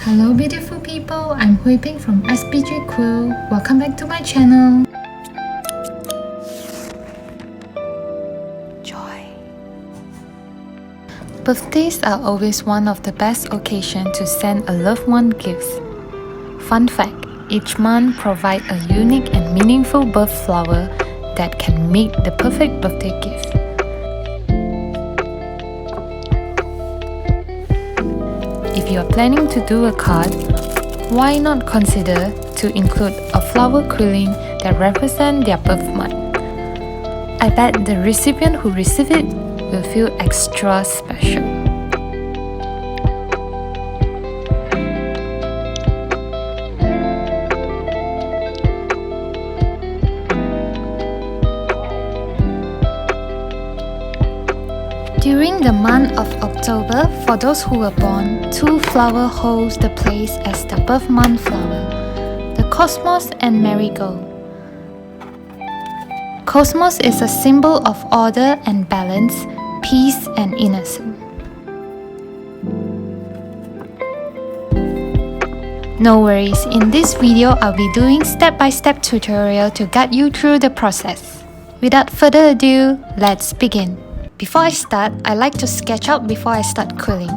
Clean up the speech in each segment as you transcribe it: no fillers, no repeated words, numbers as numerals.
Hello beautiful people, I'm Hui Ping from SPG Quill. Welcome back to my channel. Joy. Birthdays are always one of the best occasions to send a loved one gifts. Fun fact, each month provides a unique and meaningful birth flower that can make the perfect birthday gift. If you are planning to do a card, why not consider to include a flower quilling that represents their birth month? I bet the recipient who receives it will feel extra special. During the month of October, for those who were born, two flowers hold the place as the birth month flower, the Cosmos and Marigold. Cosmos is a symbol of order and balance, peace and innocence. No worries, in this video I'll be doing step-by-step tutorial to guide you through the process. Without further ado, let's begin. Before I start, I like to sketch out before I start quilling,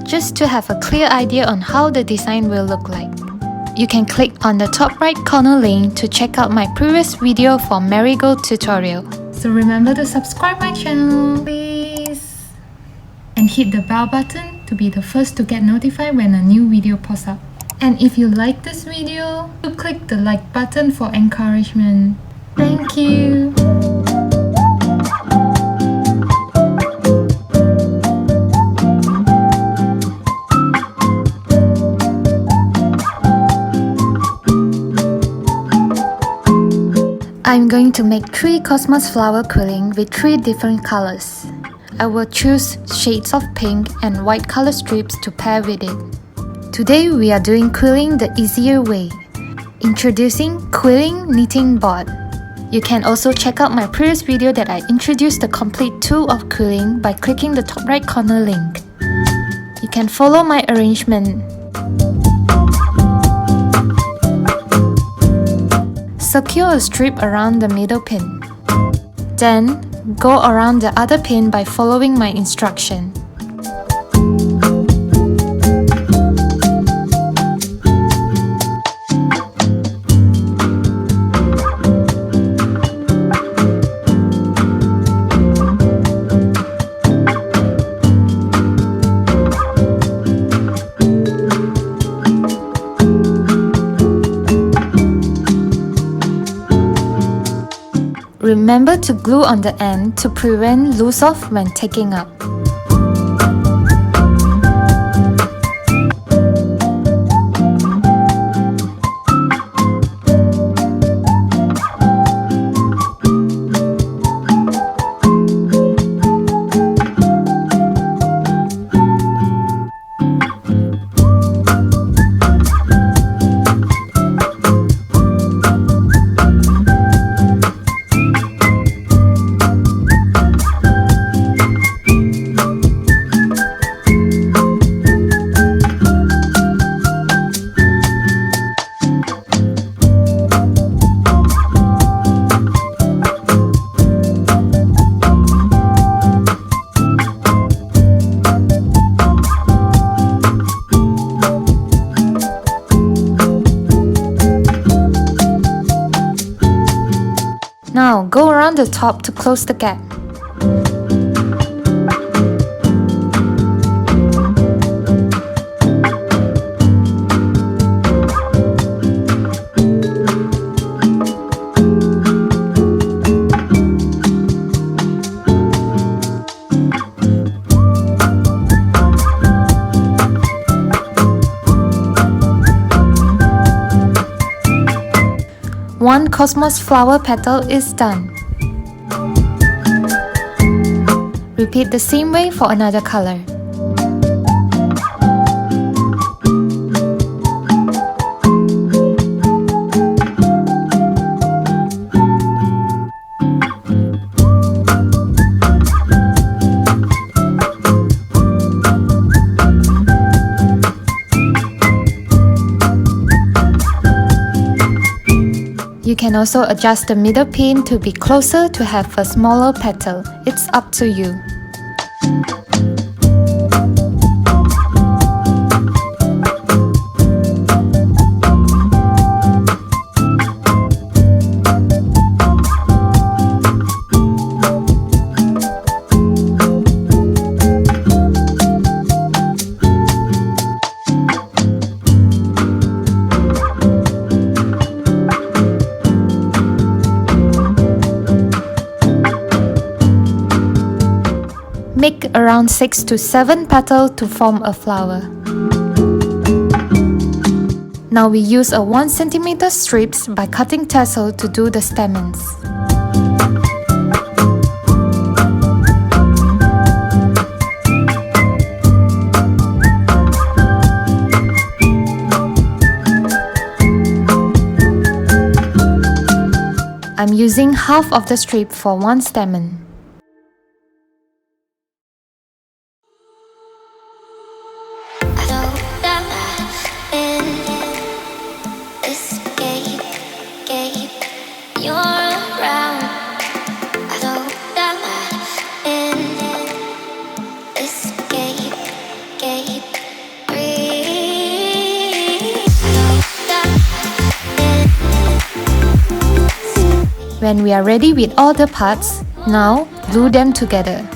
just to have a clear idea on how the design will look like. You can click on the top right corner link to check out my previous video for Marigold tutorial. So remember to subscribe my channel, please! And hit the bell button to be the first to get notified when a new video pops up. And if you like this video, do click the like button for encouragement. Thank you! I'm going to make 3 Cosmos flower quilling with 3 different colors. I will choose shades of pink and white color strips to pair with it. Today we are doing quilling the easier way. Introducing Quilling Knitting Board. You can also check out my previous video that I introduced the complete tool of quilling by clicking the top right corner link. You can follow my arrangement. Secure a strip around the middle pin. Then, go around the other pin by following my instruction. Remember to glue on the end to prevent loose off when taking up. Now, go around the top to close the gap. One Cosmos flower petal is done. Repeat the same way for another color. can also adjust the middle pin to be closer to have a smaller petal. It's up to you. Make around 6 to 7 petals to form a flower. Now we use a 1 cm strips by cutting tassel to do the stamens. I'm using half of the strip for one stamen. When we are ready with all the parts, now glue them together.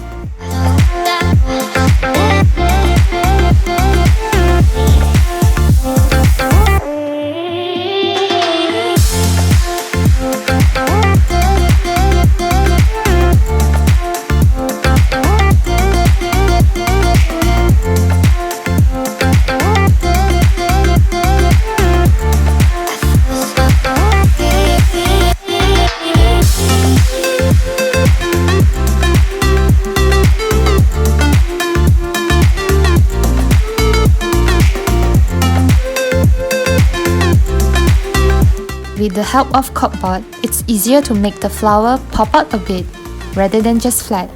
With the help of cardboard, it's easier to make the flower pop out a bit, rather than just flat.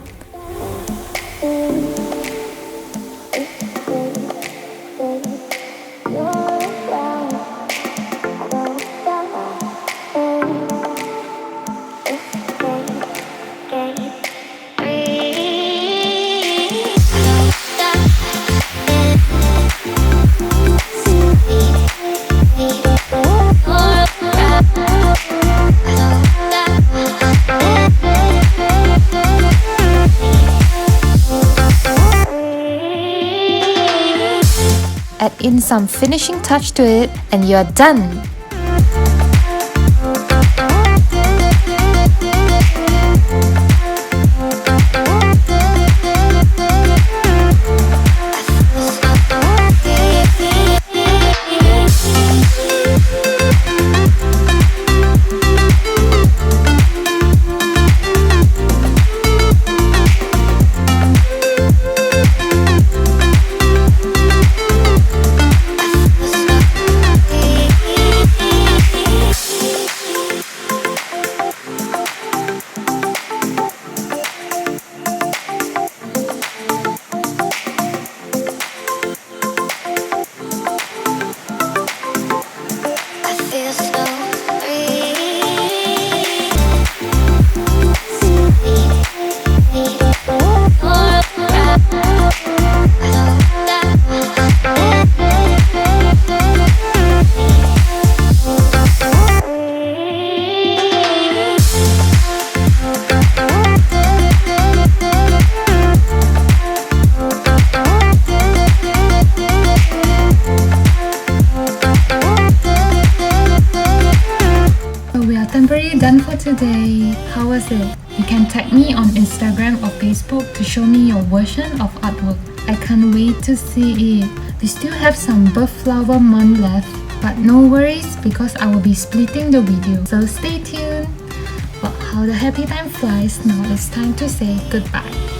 Add in some finishing touch to it and you're done! Temporary done for today. How was it? You can tag me on Instagram or Facebook to show me your version of artwork. I can't wait to see it. We still have some birth flower month left, but no worries because I will be splitting the video, so stay tuned. But how the happy time flies, now it's time to say goodbye.